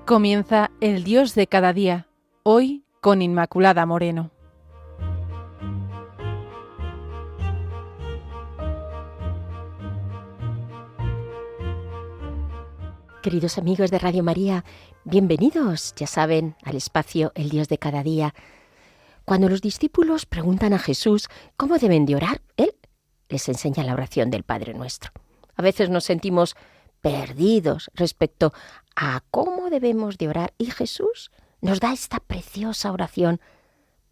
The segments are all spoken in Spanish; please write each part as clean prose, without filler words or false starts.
Comienza El Dios de cada día, hoy con Inmaculada Moreno. Queridos amigos de Radio María, bienvenidos, ya saben, al espacio El Dios de cada día. Cuando los discípulos preguntan a Jesús cómo deben de orar, Él les enseña la oración del Padre Nuestro. A veces nos sentimos perdidos respecto a cómo debemos de orar y Jesús nos da esta preciosa oración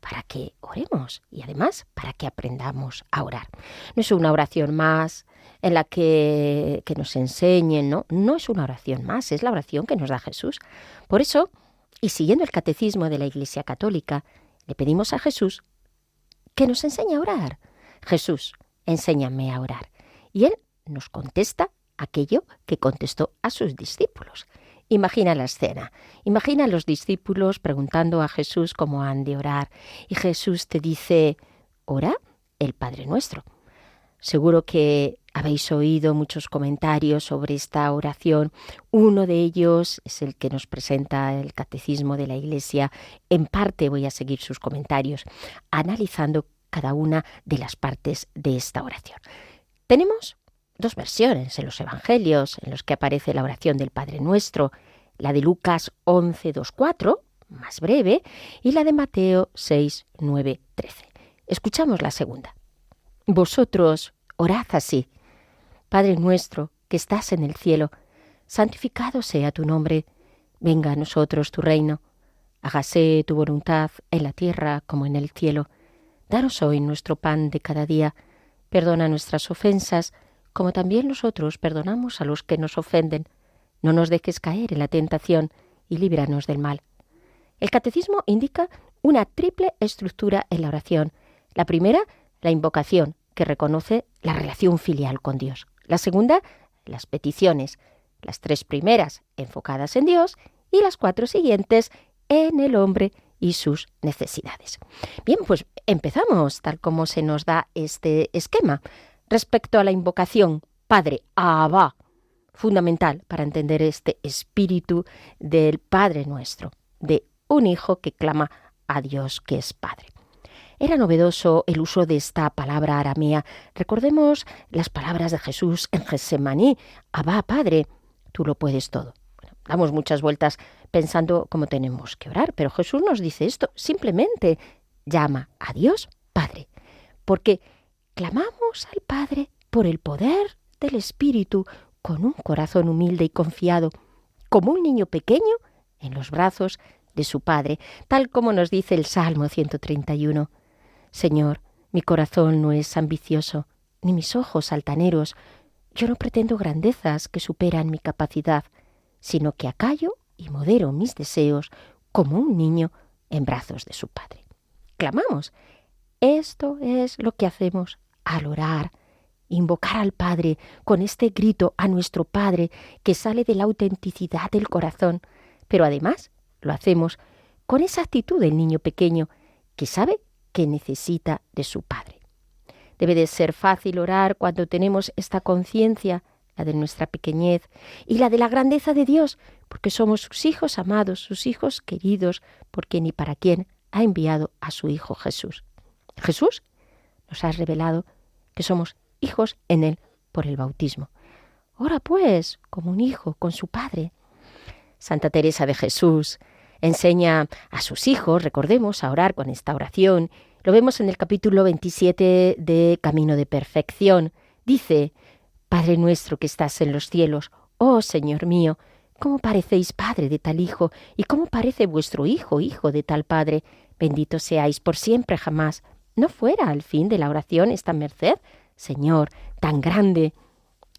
para que oremos y además para que aprendamos a orar. No es una oración más en la que nos enseñen, no es una oración más, es la oración que nos da Jesús. Por eso, y siguiendo el catecismo de la Iglesia Católica, le pedimos a Jesús que nos enseñe a orar. Jesús, enséñame a orar. Y Él nos contesta aquello que contestó a sus discípulos. Imagina la escena. Imagina a los discípulos preguntando a Jesús cómo han de orar. Y Jesús te dice, ora el Padre Nuestro. Seguro que habéis oído muchos comentarios sobre esta oración. Uno de ellos es el que nos presenta el Catecismo de la Iglesia. En parte voy a seguir sus comentarios, analizando cada una de las partes de esta oración. Tenemos dos versiones en los Evangelios en los que aparece la oración del Padre Nuestro, la de Lucas 11, 2, 4, más breve, y la de Mateo 6, 9, 13. Escuchamos la segunda. Vosotros orad así: Padre nuestro que estás en el cielo, santificado sea tu nombre, venga a nosotros tu reino, hágase tu voluntad en la tierra como en el cielo. Danos hoy nuestro pan de cada día, perdona nuestras ofensas, como también nosotros perdonamos a los que nos ofenden. No nos dejes caer en la tentación y líbranos del mal. El Catecismo indica una triple estructura en la oración. La primera, la invocación, que reconoce la relación filial con Dios. La segunda, las peticiones. Las tres primeras enfocadas en Dios y las cuatro siguientes en el hombre y sus necesidades. Bien, pues empezamos tal como se nos da este esquema. Respecto a la invocación, Padre, Abba, fundamental para entender este espíritu del Padre Nuestro, de un hijo que clama a Dios que es Padre. Era novedoso el uso de esta palabra aramea. Recordemos las palabras de Jesús en Getsemaní: Abba, Padre, tú lo puedes todo. Bueno, damos muchas vueltas pensando cómo tenemos que orar, pero Jesús nos dice esto: simplemente llama a Dios Padre, porque clamamos al Padre por el poder del Espíritu, con un corazón humilde y confiado, como un niño pequeño en los brazos de su Padre, tal como nos dice el Salmo 131. Señor, mi corazón no es ambicioso, ni mis ojos altaneros. Yo no pretendo grandezas que superan mi capacidad, sino que acallo y modero mis deseos como un niño en brazos de su Padre. Clamamos. Esto es lo que hacemos al orar, invocar al Padre con este grito a nuestro Padre que sale de la autenticidad del corazón, pero además lo hacemos con esa actitud del niño pequeño que sabe que necesita de su Padre. Debe de ser fácil orar cuando tenemos esta conciencia, la de nuestra pequeñez y la de la grandeza de Dios, porque somos sus hijos amados, sus hijos queridos, por quien y para quien ha enviado a su Hijo Jesús. Jesús nos ha revelado que somos hijos en Él por el bautismo. Ora pues como un hijo con su Padre. Santa Teresa de Jesús enseña a sus hijos, recordemos, a orar con esta oración. Lo vemos en el capítulo 27 de Camino de Perfección. Dice: Padre nuestro que estás en los cielos, oh Señor mío, ¿cómo parecéis padre de tal hijo? ¿Y cómo parece vuestro hijo, hijo de tal padre? Bendito seáis por siempre jamás. ¿No fuera al fin de la oración esta merced, Señor, tan grande?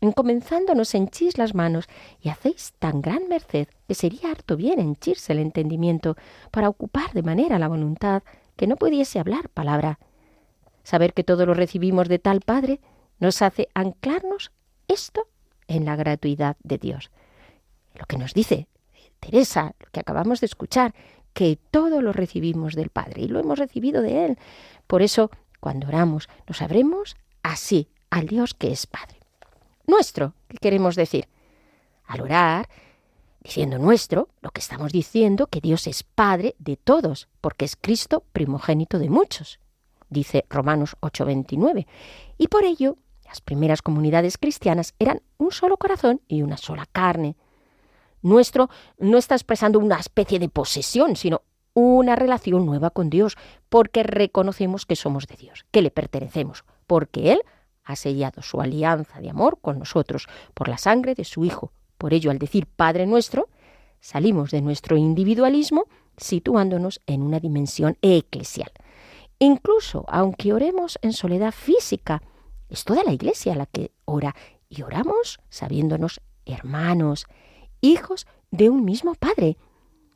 En comenzando nos henchís las manos y hacéis tan gran merced que sería harto bien henchirse el entendimiento para ocupar de manera la voluntad que no pudiese hablar palabra. Saber que todo lo recibimos de tal Padre nos hace anclarnos esto en la gratuidad de Dios. Lo que nos dice Teresa, lo que acabamos de escuchar, que todo lo recibimos del Padre y lo hemos recibido de Él. Por eso, cuando oramos, nos abrimos así al Dios que es Padre nuestro, ¿qué queremos decir? Al orar, Diciendo nuestro, lo que estamos diciendo que Dios es Padre de todos, porque es Cristo primogénito de muchos, dice Romanos 8:29. Y por ello, las primeras comunidades cristianas eran un solo corazón y una sola carne. Nuestro no está expresando una especie de posesión, sino una relación nueva con Dios, porque reconocemos que somos de Dios, que le pertenecemos, porque Él ha sellado su alianza de amor con nosotros por la sangre de su Hijo. Por ello, al decir Padre nuestro, salimos de nuestro individualismo situándonos en una dimensión eclesial. Incluso, aunque oremos en soledad física, es toda la Iglesia la que ora, y oramos sabiéndonos hermanos, hijos de un mismo Padre.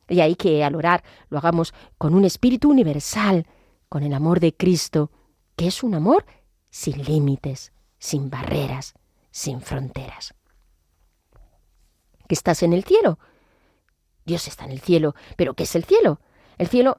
Y ahí que al orar lo hagamos con un espíritu universal, con el amor de Cristo, que es un amor sin límites, sin barreras, sin fronteras. ¿Que estás en el cielo? Dios está en el cielo. ¿Pero qué es el cielo? El cielo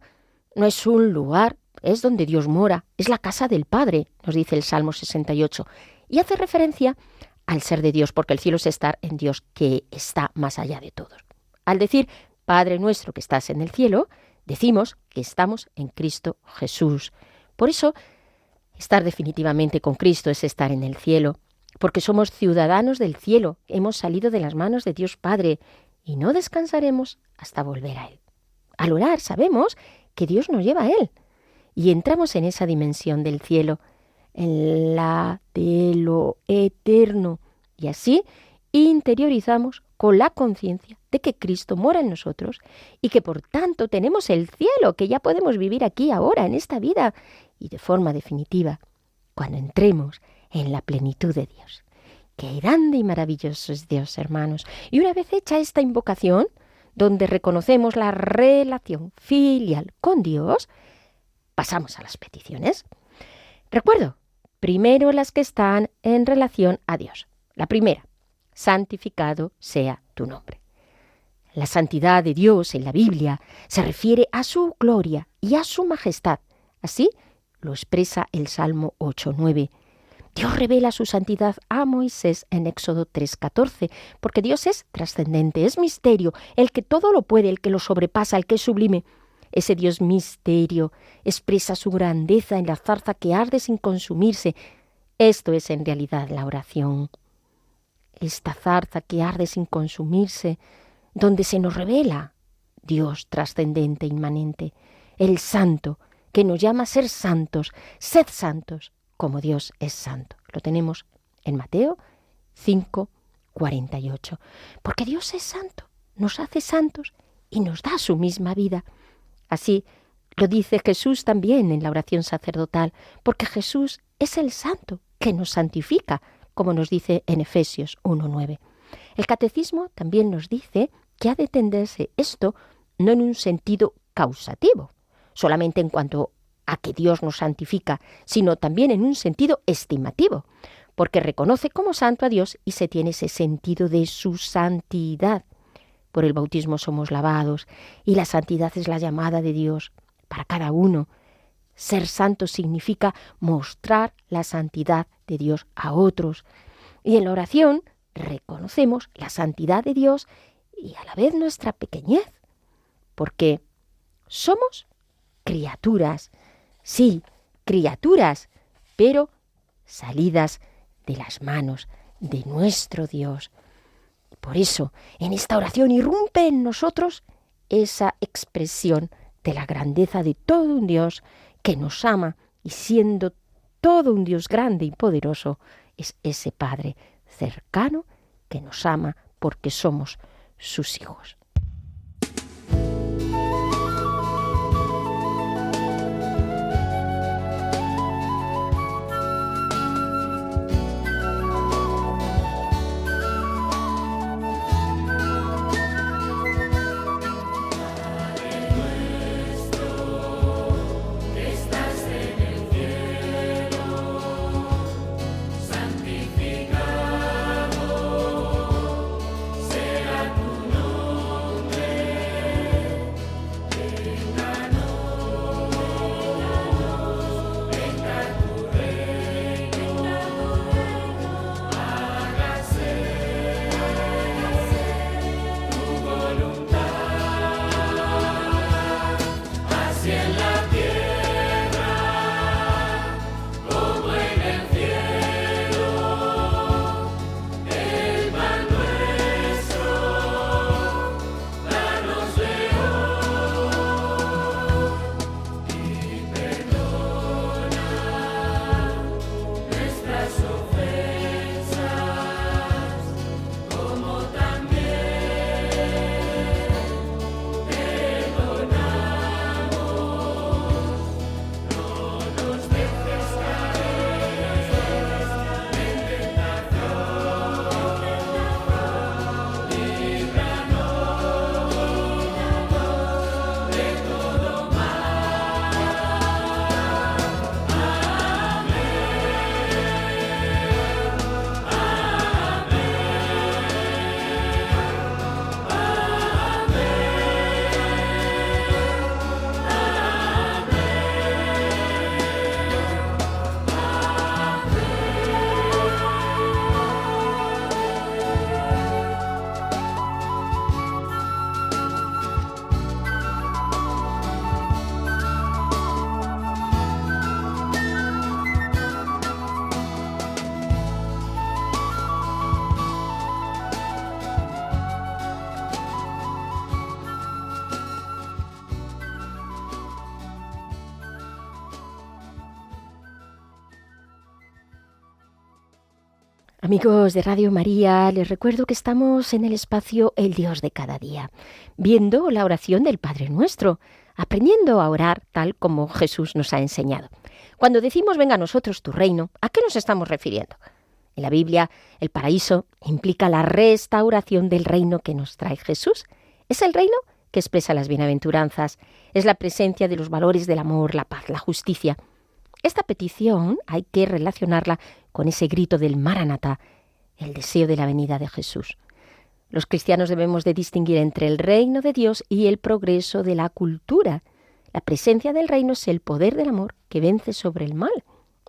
no es un lugar, es donde Dios mora, es la casa del Padre, nos dice el Salmo 68, y hace referencia al ser de Dios, porque el cielo es estar en Dios, que está más allá de todos. Al decir Padre nuestro que estás en el cielo, decimos que estamos en Cristo Jesús. Por eso, estar definitivamente con Cristo es estar en el cielo, porque somos ciudadanos del cielo, hemos salido de las manos de Dios Padre y no descansaremos hasta volver a Él. Al orar sabemos que Dios nos lleva a Él y entramos en esa dimensión del cielo, en la de lo eterno, y así interiorizamos con la conciencia de que Cristo mora en nosotros y que por tanto tenemos el cielo, que ya podemos vivir aquí ahora, en esta vida, y de forma definitiva, cuando entremos en la plenitud de Dios. Qué grande y maravilloso es Dios, hermanos. Y una vez hecha esta invocación, donde reconocemos la relación filial con Dios, pasamos a las peticiones. Recuerdo, primero las que están en relación a Dios. La primera, santificado sea tu nombre. La santidad de Dios en la Biblia se refiere a su gloria y a su majestad. Así lo expresa el Salmo 8:9. Dios revela su santidad a Moisés en Éxodo 3:14, porque Dios es trascendente, es misterio, el que todo lo puede, el que lo sobrepasa, el que es sublime. Ese Dios misterio expresa su grandeza en la zarza que arde sin consumirse. Esto es en realidad la oración. Esta zarza que arde sin consumirse, donde se nos revela Dios trascendente, inmanente, el santo, que nos llama a ser santos, sed santos, como Dios es santo. Lo tenemos en Mateo 5:48. Porque Dios es santo, nos hace santos y nos da su misma vida. Así lo dice Jesús también en la oración sacerdotal, porque Jesús es el santo que nos santifica, como nos dice en Efesios 1:9. El Catecismo también nos dice que ha de entenderse esto no en un sentido causativo, solamente en cuanto a que Dios nos santifica, sino también en un sentido estimativo, porque reconoce como santo a Dios y se tiene ese sentido de su santidad. Por el bautismo somos lavados y la santidad es la llamada de Dios para cada uno. Ser santo significa mostrar la santidad de Dios a otros. Y en la oración reconocemos la santidad de Dios y a la vez nuestra pequeñez, porque somos criaturas, sí, criaturas, pero salidas de las manos de nuestro Dios. Por eso, en esta oración irrumpe en nosotros esa expresión de la grandeza de todo un Dios que nos ama y siendo todo un Dios grande y poderoso, es ese Padre cercano que nos ama porque somos sus hijos. Santificado sea tu nombre. Amigos de Radio María, les recuerdo que estamos en el espacio El Dios de cada día, viendo la oración del Padre Nuestro, aprendiendo a orar tal como Jesús nos ha enseñado. Cuando decimos venga a nosotros tu reino, ¿a qué nos estamos refiriendo? En la Biblia, el paraíso implica la restauración del reino que nos trae Jesús. Es el reino que expresa las bienaventuranzas, es la presencia de los valores del amor, la paz, la justicia. Esta petición hay que relacionarla con ese grito del Maranatá, el deseo de la venida de Jesús. Los cristianos debemos de distinguir entre el reino de Dios y el progreso de la cultura. La presencia del reino es el poder del amor que vence sobre el mal.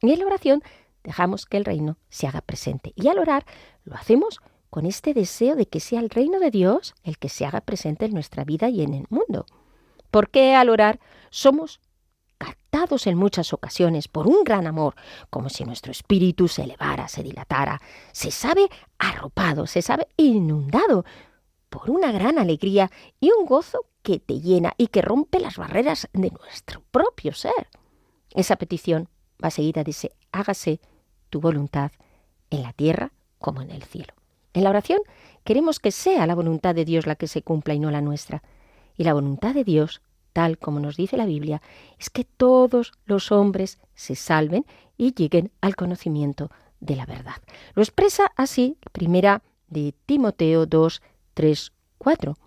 Y en la oración dejamos que el reino se haga presente. Y al orar lo hacemos con este deseo de que sea el reino de Dios el que se haga presente en nuestra vida y en el mundo. Porque al orar somos captados en muchas ocasiones por un gran amor, como si nuestro espíritu se elevara, se dilatara, se sabe arropado, se sabe inundado por una gran alegría y un gozo que te llena y que rompe las barreras de nuestro propio ser. Esa petición va seguida de ese hágase tu voluntad en la tierra como en el cielo. En la oración queremos que sea la voluntad de Dios la que se cumpla y no la nuestra. Y la voluntad de Dios, tal como nos dice la Biblia, es que todos los hombres se salven y lleguen al conocimiento de la verdad. Lo expresa así, primera de Timoteo 2, 3, 4.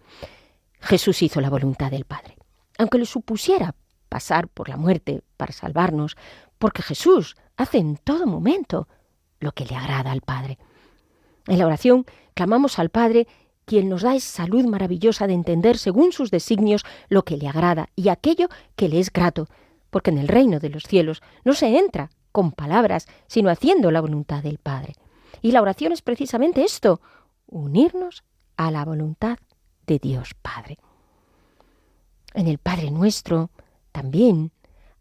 Jesús hizo la voluntad del Padre, aunque le supusiera pasar por la muerte para salvarnos, porque Jesús hace en todo momento lo que le agrada al Padre. En la oración clamamos al Padre, quien nos da esa salud maravillosa de entender según sus designios lo que le agrada y aquello que le es grato, porque en el reino de los cielos no se entra con palabras, sino haciendo la voluntad del Padre. Y la oración es precisamente esto, unirnos a la voluntad de Dios Padre. En el Padre Nuestro también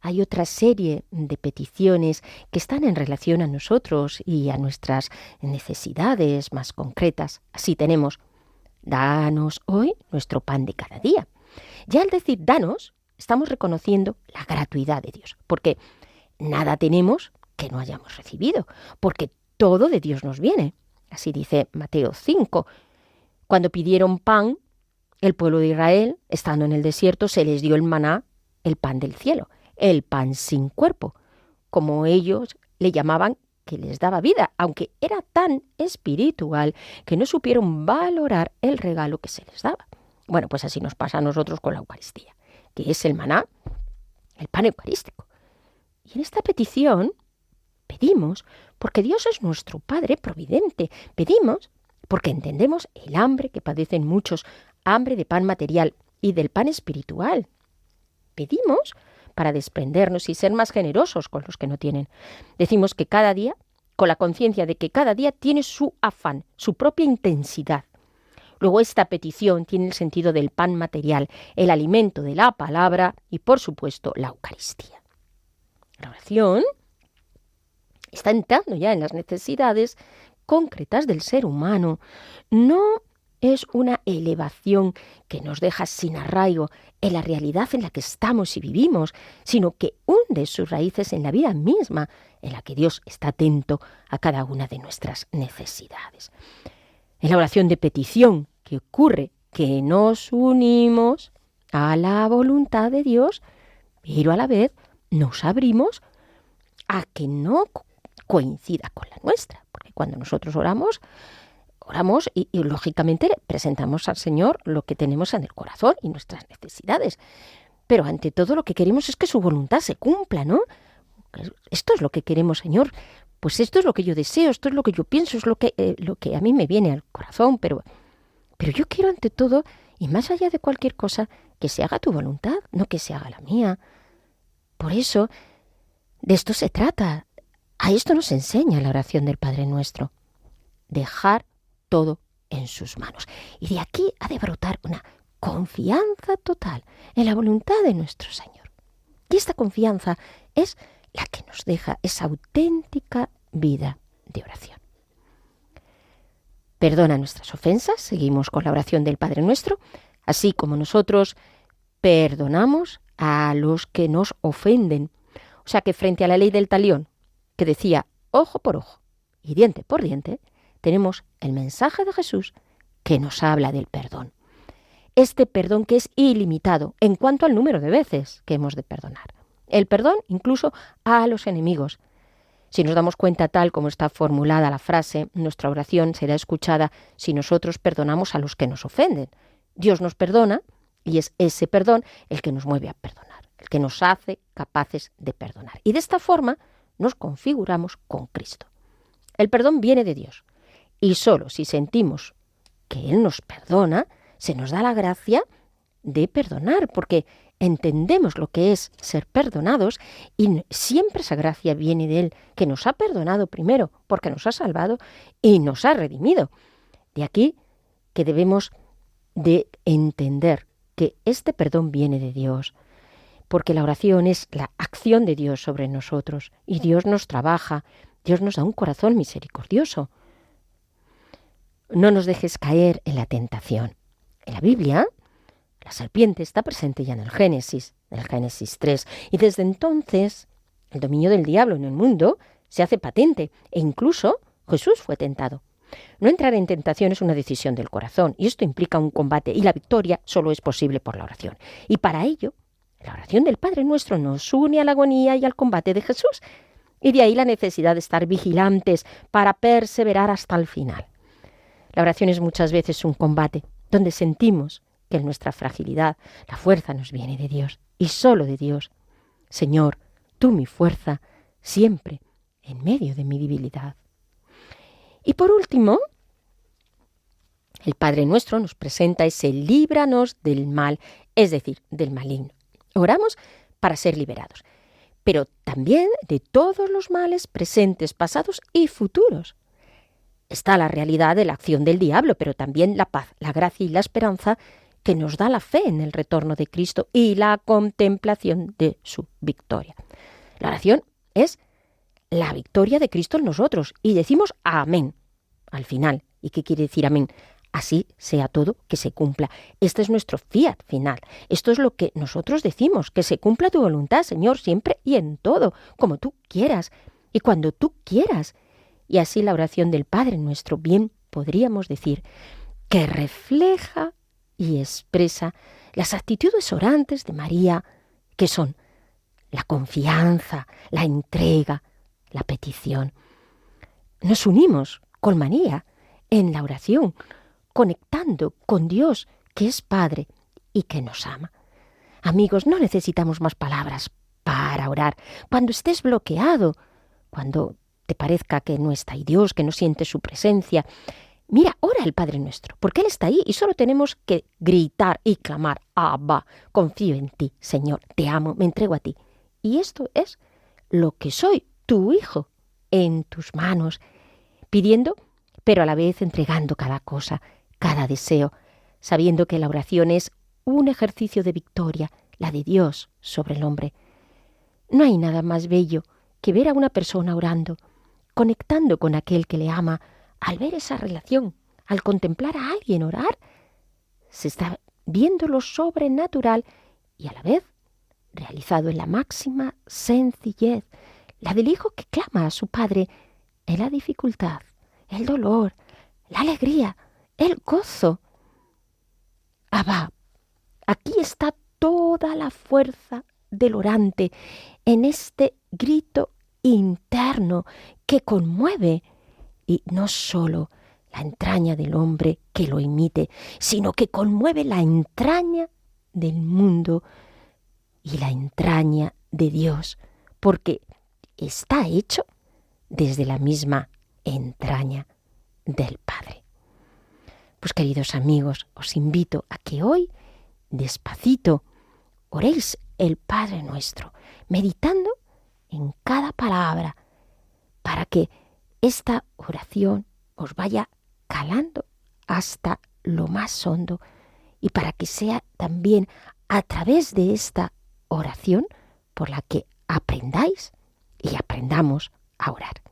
hay otra serie de peticiones que están en relación a nosotros y a nuestras necesidades más concretas. Así tenemos: danos hoy nuestro pan de cada día. Ya al decir danos, estamos reconociendo la gratuidad de Dios, porque nada tenemos que no hayamos recibido, porque todo de Dios nos viene. Así dice Mateo 5. Cuando pidieron pan, el pueblo de Israel, estando en el desierto, se les dio el maná, el pan del cielo, el pan sin cuerpo, como ellos le llamaban, que les daba vida, aunque era tan espiritual que no supieron valorar el regalo que se les daba. Bueno, pues así nos pasa a nosotros con la Eucaristía, que es el maná, el pan eucarístico. Y en esta petición pedimos porque Dios es nuestro Padre providente. Pedimos porque entendemos el hambre que padecen muchos, hambre de pan material y del pan espiritual. Pedimos para desprendernos y ser más generosos con los que no tienen. Decimos que cada día, con la conciencia de que cada día tiene su afán, su propia intensidad. Luego esta petición tiene el sentido del pan material, el alimento de la palabra y, por supuesto, la Eucaristía. La oración está entrando ya en las necesidades concretas del ser humano. No es una elevación que nos deja sin arraigo en la realidad en la que estamos y vivimos, sino que hunde sus raíces en la vida misma, en la que Dios está atento a cada una de nuestras necesidades. En la oración de petición, que ocurre que nos unimos a la voluntad de Dios, pero a la vez nos abrimos a que no coincida con la nuestra, porque cuando nosotros oramos y lógicamente presentamos al Señor lo que tenemos en el corazón y nuestras necesidades. Pero ante todo lo que queremos es que su voluntad se cumpla, ¿no? Esto es lo que queremos, Señor. Pues esto es lo que yo deseo, esto es lo que yo pienso, es lo que a mí me viene al corazón. Pero yo quiero ante todo, y más allá de cualquier cosa, que se haga tu voluntad, no que se haga la mía. Por eso, de esto se trata. A esto nos enseña la oración del Padre Nuestro. Dejar todo en sus manos. Y de aquí ha de brotar una confianza total en la voluntad de nuestro Señor. Y esta confianza es la que nos deja esa auténtica vida de oración. Perdona nuestras ofensas, seguimos con la oración del Padre Nuestro, así como nosotros perdonamos a los que nos ofenden. O sea que frente a la ley del talión, que decía ojo por ojo y diente por diente, tenemos el mensaje de Jesús que nos habla del perdón. Este perdón que es ilimitado en cuanto al número de veces que hemos de perdonar. El perdón incluso a los enemigos. Si nos damos cuenta tal como está formulada la frase, nuestra oración será escuchada si nosotros perdonamos a los que nos ofenden. Dios nos perdona y es ese perdón el que nos mueve a perdonar, el que nos hace capaces de perdonar. Y de esta forma nos configuramos con Cristo. El perdón viene de Dios y solo si sentimos que Él nos perdona, se nos da la gracia de perdonar, porque entendemos lo que es ser perdonados y siempre esa gracia viene de Él, que nos ha perdonado primero porque nos ha salvado y nos ha redimido. De aquí que debemos de entender que este perdón viene de Dios, porque la oración es la acción de Dios sobre nosotros y Dios nos trabaja, Dios nos da un corazón misericordioso. No nos dejes caer en la tentación. En la Biblia, la serpiente está presente ya en el Génesis 3, y desde entonces el dominio del diablo en el mundo se hace patente, e incluso Jesús fue tentado. No entrar en tentación es una decisión del corazón, y esto implica un combate, y la victoria solo es posible por la oración. Y para ello, la oración del Padre Nuestro nos une a la agonía y al combate de Jesús, y de ahí la necesidad de estar vigilantes para perseverar hasta el final. La oración es muchas veces un combate, donde sentimos que en nuestra fragilidad la fuerza nos viene de Dios y solo de Dios. Señor, tú mi fuerza, siempre en medio de mi debilidad. Y por último, el Padre Nuestro nos presenta ese líbranos del mal, es decir, del maligno. Oramos para ser liberados, pero también de todos los males presentes, pasados y futuros. Está la realidad de la acción del diablo, pero también la paz, la gracia y la esperanza que nos da la fe en el retorno de Cristo y la contemplación de su victoria. La oración es la victoria de Cristo en nosotros y decimos amén al final. ¿Y qué quiere decir amén? Así sea todo, que se cumpla. Este es nuestro fiat final. Esto es lo que nosotros decimos, que se cumpla tu voluntad, Señor, siempre y en todo, como tú quieras y cuando tú quieras. Y así la oración del Padre Nuestro, bien podríamos decir, que refleja y expresa las actitudes orantes de María, que son la confianza, la entrega, la petición. Nos unimos con María en la oración, conectando con Dios, que es Padre y que nos ama. Amigos, no necesitamos más palabras para orar. Cuando estés bloqueado, cuando te parezca que no está ahí Dios, que no sientes su presencia, mira, ora el Padre Nuestro, porque Él está ahí y solo tenemos que gritar y clamar, Abba, confío en ti, Señor, te amo, me entrego a ti. Y esto es lo que soy, tu Hijo, en tus manos, pidiendo, pero a la vez entregando cada cosa, cada deseo, sabiendo que la oración es un ejercicio de victoria, la de Dios sobre el hombre. No hay nada más bello que ver a una persona orando, conectando con aquel que le ama. Al ver esa relación, al contemplar a alguien orar, se está viendo lo sobrenatural y a la vez realizado en la máxima sencillez, la del hijo que clama a su padre en la dificultad, el dolor, la alegría, el gozo. Abba, aquí está toda la fuerza del orante en este grito interno que conmueve, y no solo la entraña del hombre que lo imite, sino que conmueve la entraña del mundo y la entraña de Dios, porque está hecho desde la misma entraña del Padre. Pues queridos amigos, os invito a que hoy, despacito, oréis el Padre Nuestro, meditando en cada palabra, para que esta oración os vaya calando hasta lo más hondo y para que sea también a través de esta oración por la que aprendáis y aprendamos a orar.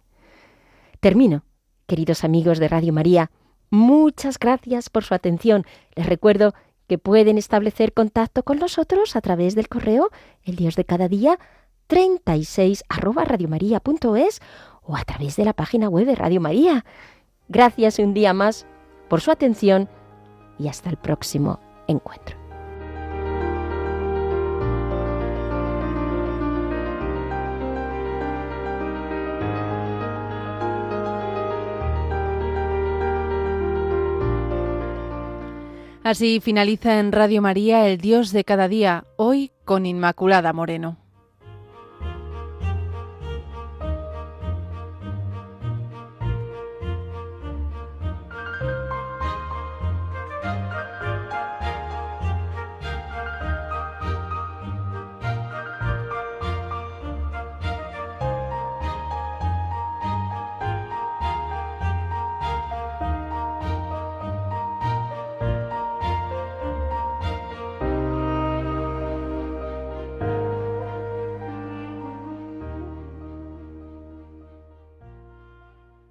Termino, queridos amigos de Radio María. Muchas gracias por su atención. Les recuerdo que pueden establecer contacto con nosotros a través del correo El Dios de Cada Día 36@radiomaria.es o a través de la página web de Radio María. Gracias un día más por su atención y hasta el próximo encuentro. Así finaliza en Radio María El Dios de cada día, hoy con Inmaculada Moreno.